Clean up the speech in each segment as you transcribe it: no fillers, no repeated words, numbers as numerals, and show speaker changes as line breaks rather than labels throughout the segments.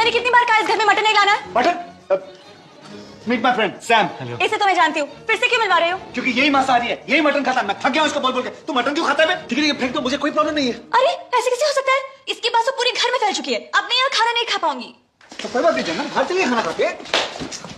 मैंने कितनी बार कहा इस घर में मटन नहीं लाना है।
Mutton? Meet my friend Sam.
इसे तो मैं जानती हूँ, फिर से क्यों मिलवा रहे हो?
क्योंकि यही मांसाहारी है, यही मटन खाता है। मैं थक गया हूं इसको बोल बोल के। तू मटन क्यों खाता है? ठीक है फेंक दो, मुझे कोई प्रॉब्लम नहीं है।
अरे ऐसे कैसे हो सकता है? इसकी बात तो पूरे घर में फैल चुकी है। अब मैं यहाँ खाना नहीं खा पाऊंगी।
तो कोई बात नहीं जानना, बाहर चलिए खाना खाते।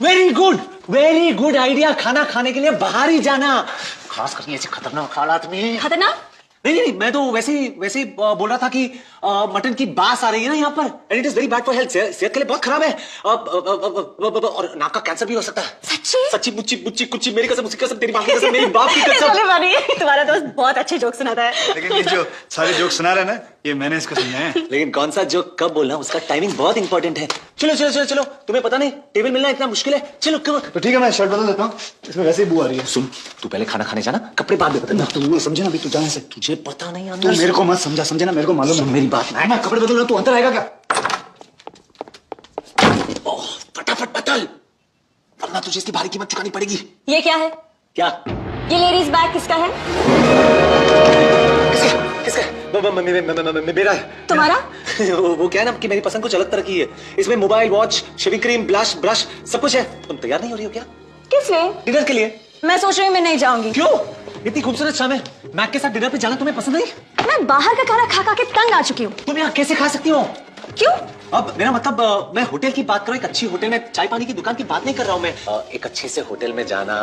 Very good idea. खाना खाने के लिए बाहर ही जाना, खास करके ऐसे खतरनाक हालात में।
खतरनाक?
नहीं, मैं तो वैसे ही बोल रहा था कि मटन की बास आ रही है ना यहाँ पर, and it is very bad for health. सेहत के लिए बहुत खराब है। और नाक का कैंसर भी हो सकता है। सच्ची मुच्ची कुच्ची, मेरी कसम, उसकी कसम, तेरी माँ की कसम, मेरी बाप की कसम।
तुम्हारा दोस्त बहुत अच्छे जोक सुनाता है।
लेकिन ये जो सारे जोक सुना रहे ना, ये मैंने इसको समझाया है।
लेकिन कौन सा जोक कब बोलना, उसका टाइमिंग बहुत इंपॉर्टेंट है। चलो, तुम्हें पता नहीं टेबल मिलना इतना मुश्किल है। चलो
तो ठीक है, मैं शर्ट बदल देता हूँ, इसमें वैसे ही बू आ रही है।
सुन, तू पहले खाना खाने जाना, कपड़े बाद में बदलना।
तू समझे ना अभी, तू जाने से।
तुझे पता नहीं
तू
अंदर
मेरे को मत समझा, समझे ना, मेरे को मालूम है।
मेरी बात
मैं कपड़े बदल रहा, तू अंदर आएगा क्या?
फटाफट बदल, वरना तुझे इसकी भारी कीमत चुकानी पड़ेगी।
ये क्या है?
क्या?
ये लेडीज बैग किसका है?
किसका? मेरा है।
तुम्हारा?
वो क्या है ना कि मेरी पसंद कुछ अलग तरह की है। इसमें mobile, watch, shaving cream, brush सब कुछ है। तुम तैयार नहीं हो रही हो क्या?
किस लिए?
डिनर के लिए।
मैं सोच रही हूँ मैं नहीं जाऊंगी।
क्यों? इतनी खूबसूरत शाम है, मैक के साथ डिनर पे जाना तुम्हें पसंद नहीं?
मैं बाहर का खाना खा के तंग आ चुकी हूँ।
तुम यहाँ कैसे खा सकती हो?
क्यों?
अब मेरा मतलब मैं होटल की बात करूं, एक अच्छी होटल में, चाय पानी की दुकान की बात नहीं कर रहा हूं मैं। एक अच्छे से होटल में जाना,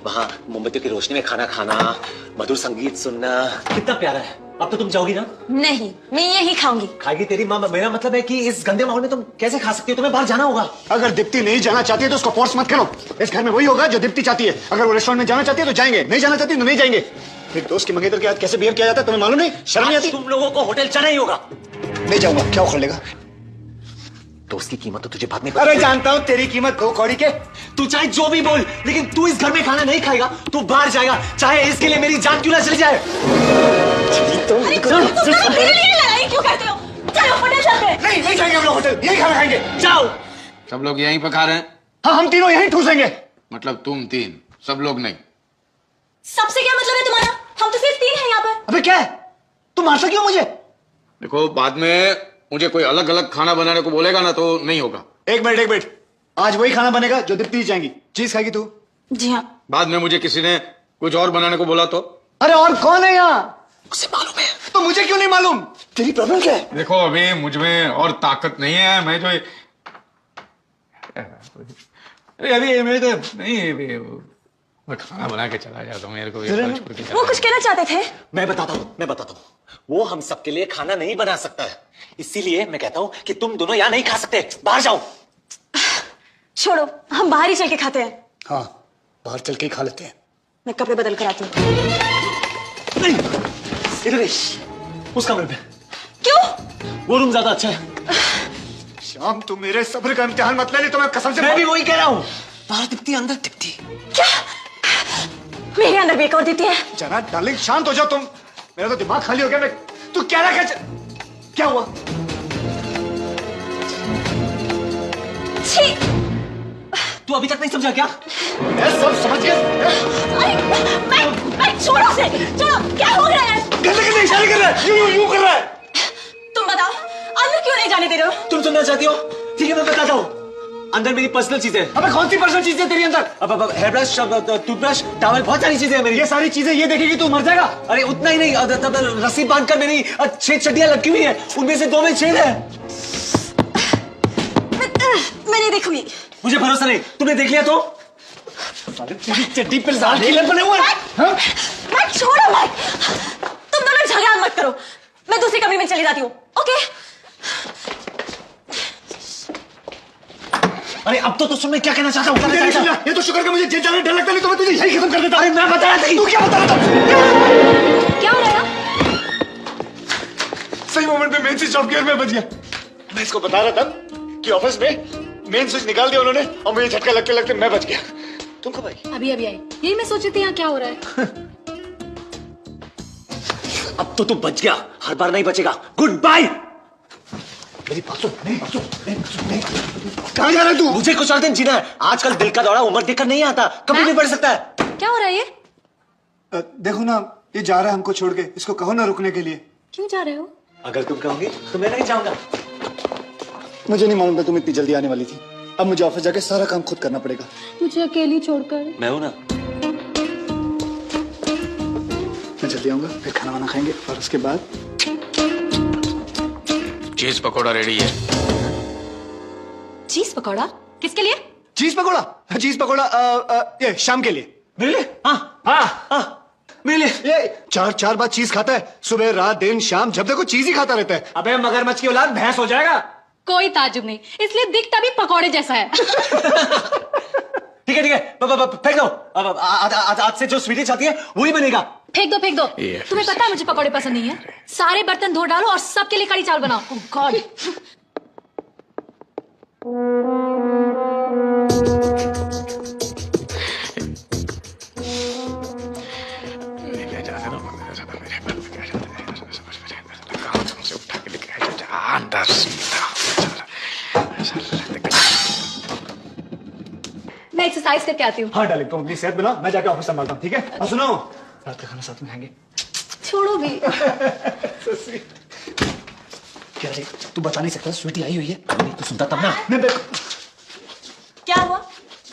वहां मोमबत्तियों की रोशनी में खाना खाना, मधुर संगीत सुनना, कितना प्यारा है। अब तो तुम जाओगी ना?
नहीं, मैं यही खाऊंगी।
खाएगी तेरी माँ। मेरा मतलब है कि इस गंदे माहौल में तुम कैसे खा सकती हो? तुम्हें बाहर जाना होगा।
अगर दीप्ति नहीं जाना चाहती है तो उसको फोर्स मत करो। इस घर में वही होगा जो दीप्ति चाहती है। अगर वो रेस्टोरेंट में जाना चाहती है तो जाएंगे, नहीं जाना चाहती तो नहीं जाएंगे। एक दोस्त की मंगेतर के साथ कैसे बिहेव किया जाता है तुम्हें मालूम नहीं? शर्म नहीं आती?
तुम लोगों को होटल जाना ही होगा।
नहीं जाऊंगा, क्या उखड़ लेगा?
दोस्त की कीमत तो तुझे बाद में।
अरे जानता हूँ तेरी कीमत 2 कौड़ी के।
तू चाहे जो भी बोल, लेकिन तू इस घर में खाना नहीं खाएगा। तू बाहर जाएगा, चाहे इसके लिए मेरी जान क्यों ना चली जाए।
तुम मेरे लिए लड़ाई क्यों करते हो? चलो होटल चलते हैं।
नहीं जाएंगे हम लोग होटल, यही खाना खाएंगे।
जाओ।
सब लोग यहीं पर खा रहे हैं?
हाँ, हम तीनों यहीं ठूसेंगे।
मतलब तुम 3, सब लोग नहीं?
सबसे क्या मतलब है तुम्हारा? हम तो सिर्फ 3 हैं यहाँ पर।
अबे क्या है, तुम मारता क्यों मुझे?
देखो, बाद में मुझे कोई अलग अलग खाना बनाने को बोलेगा ना तो नहीं होगा।
एक मिनट, आज वही खाना बनेगा जो दीप्ति चाहेंगी। चीज खाएगी तू?
जी हाँ।
बाद में मुझे किसी ने कुछ और बनाने को बोला तो?
अरे और कौन है यहाँ?
उसे मालूम है
तो मुझे क्यों नहीं मालूम? तेरी प्रॉब्लम क्या है?
देखो, अभी मुझ में और ताकत नहीं है। मैं जो अभी मेरे को नहीं, मैं खाना बना के चला जाता हूँ। मेरे को
वो कुछ कहना चाहते थे?
मैं बताता हूँ। वो हम सबके लिए खाना नहीं बना सकता है, इसीलिए मैं कहता हूँ कि तुम दोनों यहाँ नहीं खा सकते, बाहर जाओ।
छोड़ो, हम बाहर ही चल के खाते हैं।
हाँ, बाहर चल के ही खा लेते हैं।
मैं कपड़े बदल कर आती हूँ।
नहीं, इधर उस कमरे में।
क्यों?
वो रूम ज्यादा अच्छा है।
शाम, तू मेरे सब्र का इम्तिहान मत ले, तो मैं कसम से।
मैं भी वही कह रहा हूँ। बाहर दिखती, अंदर दिखती।
क्या? मेरे अंदर भी एक और दीप्ति है।
जना डार्लिंग, शांत हो जाओ तुम। मेरा तो दिमाग खाली हो गया। मैं तू क्या रखा? क्या हुआ?
छी!
तू अभी तक नहीं समझा क्या?
मैं सब समझ गया।
मैं छोड़ो से, छोड़ो। क्या हो रहा है?
गंदे गंदे इशारे कर रहा है, यूं कर रहा है।
तुम बताओ, अंदर क्यों नहीं जाने दे रहे हो?
तुम सुनना चाहती हो? ठीक है, मैं बताता हूँ। अंदर मेरी पर्सनल चीजें।
अबे कौन सी पर्सनल चीजें तेरी अंदर?
अब हेयर ब्रश, टूथब्रश, टॉवल, बहुत सारी चीजें हैं मेरी।
ये सारी चीजें ये देखेगी तू मर जाएगा।
अरे उतना ही नहीं, रस्सी बांधकर मेरी 6 चड्डियां लटकी हुई है, उनमें से 2 में छेद है।
मैं नहीं देखूंगी।
मुझे भरोसा नहीं, तुमने देख लिया तो?
तेरी चड्डी पर लाल किले बने हुए हैं।
मैं छोड़ो मत। तुम दोनों झगड़ा मत करो। मैं दूसरे कमरे में चली जाती हूँ। ओके?
अरे अब तो सुन, मैं क्या कहना चाहता हूँ।
ये तो शुक्र का मुझे जेल जाने डर लगता, नहीं तो मैं तुझे यही खत्म कर देता।
अरे मैं बता रहा था।
तू क्या बता रहा था?
क्या हो रहा है?
सही मोमेंट पे मेन स्विच ऑफ किया, मैं बच गया। मैं इसको बता रहा था कि ऑफिस में मेन स्विच निकाल दिया उन्होंने और मुझे झटका लगते मैं बच गया। तुम कब आई?
अभी आई। यही मैं सोच रही थी यहाँ क्या हो रहा है।
अब तो तू बच गया, हर बार नहीं बचेगा। Good bye. मेरी बात सुन,
कहाँ जा रहा है तू?
मुझे कुछ और दिन जीना है। आजकल दिल का दौरा उम्र देखकर नहीं आता, कभी भी बढ़ सकता है।
क्या हो रहा है ये?
देखो ना, ये जा रहा है हमको छोड़ के। इसको कहो ना रुकने के लिए।
क्यों जा रहे हो?
अगर तुम कहोगी तो मैं नहीं जाऊंगा।
मुझे नहीं मालूम था तुम इतनी जल्दी आने वाली थी। अब मुझे ऑफिस जाके सारा काम खुद करना पड़ेगा।
मुझे अकेली छोड़कर।
मैं हूं ना।
मैं जल्दी आऊंगा, फिर खाना वाना खाएंगे और उसके बाद
चीज पकौड़ा रेडी है।
चीज पकौड़ा किसके लिए?
चीज पकौड़ा। चीज पकौड़ा ये शाम के लिए।
मेरे लिए? हाँ मेरे लिए।
ये चार बार चीज खाता है, सुबह रात दिन शाम, जब देखो चीज ही खाता रहता है।
अबे मगरमच्छ की औलाद, भैंस हो जाएगा।
कोई ताजुब नहीं, इसलिए दिखता भी पकौड़े जैसा है।
ठीक है फेंक दो। अब आज से जो स्वीटी चाहती है वही बनेगा।
फेंक दो तुम्हें पता है मुझे पकौड़े पसंद नहीं है। सारे बर्तन धो डालो और सबके लिए कड़ी चावल बनाओ। ओह गॉड। मैं एक्सरसाइज करके आती हूँ।
हाँ डार्लिंग, तुम अपनी सेहत बनाओ, मैं जाके ऑफिस संभालता हूँ, ठीक है? और सुनो, रात का खाना साथ में खाएंगे।
छोड़ो भी।
क्या रे, तू बता नहीं सकता स्वीटी आई हुई है?
नहीं तो सुनता तब ना।
क्या हुआ?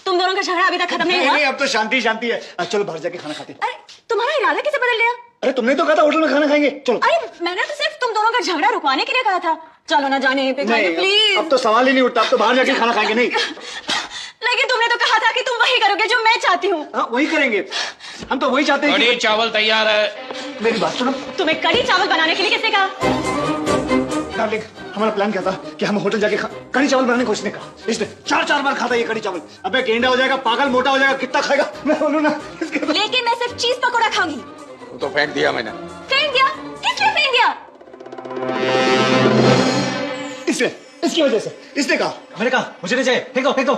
तुम दोनों का झगड़ा अभी तक खत्म नहीं हुआ?
नहीं, अब तो शांति शांति है। चलो बाहर जाके खाना खाते हैं।
अरे तुम्हारा इरादा कैसे बदल गया?
अरे तुमने तो कहा था होटल में खाना खाएंगे, चलो।
अरे मैंने तो सिर्फ तुम दोनों का झगड़ा रुकवाने के लिए कहा था। चलो ना जाने पे
नहीं,
प्लीज।
अब तो सवाल ही नहीं उठता, अब तो बाहर जाके खाना खाएंगे। नहीं
लेकिन तुमने तो कहा था कि तुम वही करोगे जो मैं चाहती हूँ।
हाँ वही करेंगे, हम तो वही चाहते हैं।
कड़ी चावल तैयार है।
मेरी बात सुनो।
तुम्हें कड़ी चावल बनाने के लिए किसने कहा?
डार्लिंग, हमारा प्लान क्या था कि हम होटल जाके कड़ी चावल बनाने को इसने कहा। इसने चार बार खाता ये कड़ी चावल। अबे गेंडा हो जाएगा, पागल मोटा हो जाएगा, कितना खाएगा? मैं बोलूं ना
लेकिन मैं सिर्फ चीज पकौड़ा खाऊंगी।
वो तो फेंक दिया मैंने।
फेंक दिया? किस लिए फेंक दिया?
इसने, इसकी वजह से इसने कहा।
मैंने कहा मुझे नहीं चाहिए, फेंक दो।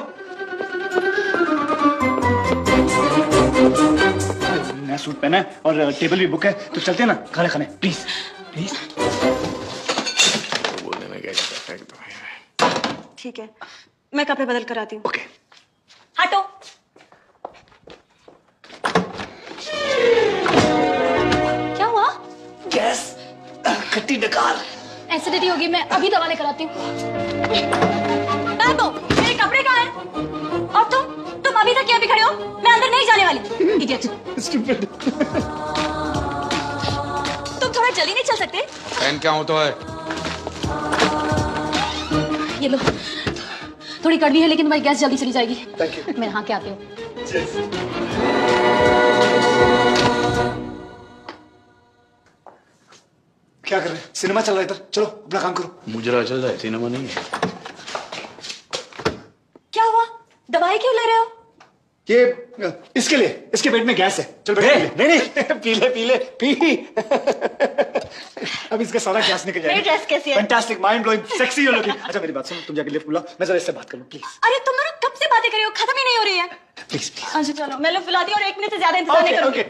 नया सूट पहना है और टेबल भी बुक है, तो चलते हैं ना खाना खाने। Please please.
बोलने में क्या जाता है, फेंक दो।
ठीक है, मैं कपड़े बदल कर आती हूँ।
ओके।
हटो। क्या हुआ?
गैस खट्टी डकार।
एसिडिटी होगी, मैं अभी दवा लेकर आती हूँ। तो मेरे कपड़े कहाँ हैं? और तुम अभी तक यहाँ भी खड़े हो? मैं अंदर नहीं जाने वाली। इडियट।
Stupid।
तुम थोड़ा जल्दी नहीं चल सकते?
फैन क्या हो तो है?
ये लो, थोड़ी कड़वी है लेकिन तुम्हारी गैस जल्दी चली जाएगी।
Thank you।
मैं नहा के आती हूँ।
क्या कर रहे हैं? सिनेमा चल रहा है इधर, चलो अपना काम करो।
मुजरा चल रहा है, सिनेमा नहीं है।
क्या हुआ? दवाई क्यों ले रहे हो?
ये इसके लिए, इसके पेट में गैस है। चल बैठ। नहीं पी ले पी। अब इसका सारा गैस निकल जाएगा।
मेरी ड्रेस कैसी है?
फैंटास्टिक, माइंड ब्लोइंग, सेक्सी हो लुकिंग। अच्छा मेरी बात सुनो, तुम जाके लिफ्ट बुलाओ, मैं जरा इससे बात करूं प्लीज।
अरे तुम दोनों कब से बातें कर रहे हो? खत्म ही नहीं हो रही है।
प्लीज
अच्छा चलो, मैं लिफ्ट बुलाती हूँ और 1 मिनट से ज्यादा इंतजार नहीं करूंगी।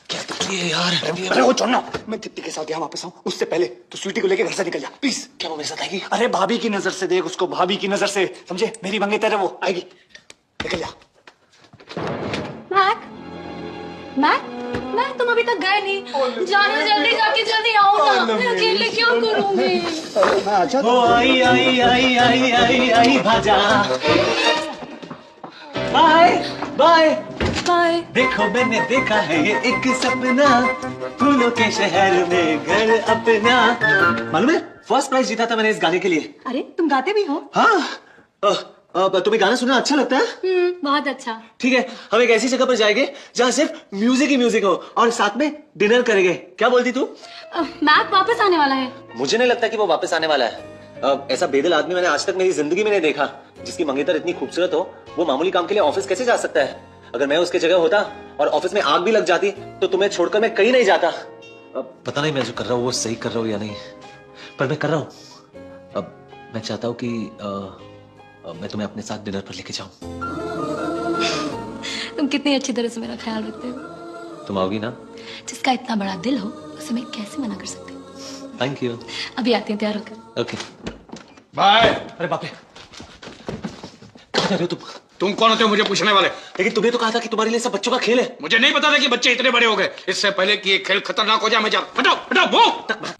क्या ये यार?
अरे वो छोड़ना, मैं दीप्ति के साथ यहाँ वापस आऊँ उससे पहले तो स्वीटी को लेके घर से निकल जा प्लीज।
क्या वो मेरे साथ आएगी?
अरे भाभी की नजर से देख उसको, भाभी की नजर से, समझे? मेरी मंगेतर है वो, आएगी। निकल जा।
मैक, तुम अभी तक गए नहीं। जाना जल्दी, जाके जल्दी आओ ना। मैं अकेले क्या करूंगी?
ओ आई भाजा। बाय। देखो मैंने देखा है ये एक सपना, फूलों के शहर में घर अपना। मालूम है फर्स्ट प्राइज जीता था मैंने इस गाने के लिए।
अरे तुम गाते भी हो?
हाँ। तुम्हें गाना सुनना अच्छा लगता है?
बहुत अच्छा।
ठीक है, हम एक ऐसी जगह पर जाएंगे जहाँ सिर्फ म्यूजिक ही म्यूजिक हो और साथ में डिनर करेंगे। क्या बोलती तू?
मैक वापस आने वाला है।
मुझे नहीं लगता कि वो वापस आने वाला है। ऐसा बेदिल आदमी मैंने आज तक मेरी जिंदगी में नहीं देखा। जिसकी मंगेतर इतनी खूबसूरत हो, वो मामूली काम के लिए ऑफिस कैसे जा सकता है? अगर मैं उसके जगह होता और ऑफिस में आग भी लग जाती तो तुम्हें छोड़कर मैं कहीं नहीं जाता। पता नहीं मैं जो कर रहा हूँ वो सही कर रहा हूँ या नहीं, पर मैं कर रहा हूँ। अब मैं चाहता हूँ कि मैं तुम्हें अपने साथ डिनर पर लेके जाऊं।
तुम कितनी अच्छी तरह से मेरा ख्याल रखते हो।
तुम आओगी ना?
जिसका इतना बड़ा दिल हो उसे मैं कैसे मना कर सकती हूँ?
Thank you.
अभी आती हूँ, तैयार होकर।
Okay
bye.
अरे बाप रे, कहाँ जा रहे हो तुम?
तुम कौन होते हो मुझे पूछने वाले?
लेकिन तुमने तो कहा था कि तुम्हारे लिए सब बच्चों का खेल है।
मुझे नहीं पता था कि बच्चे इतने बड़े हो गए। इससे पहले कि ये खेल खतरनाक हो जाए मैं जा। हटाओ वो।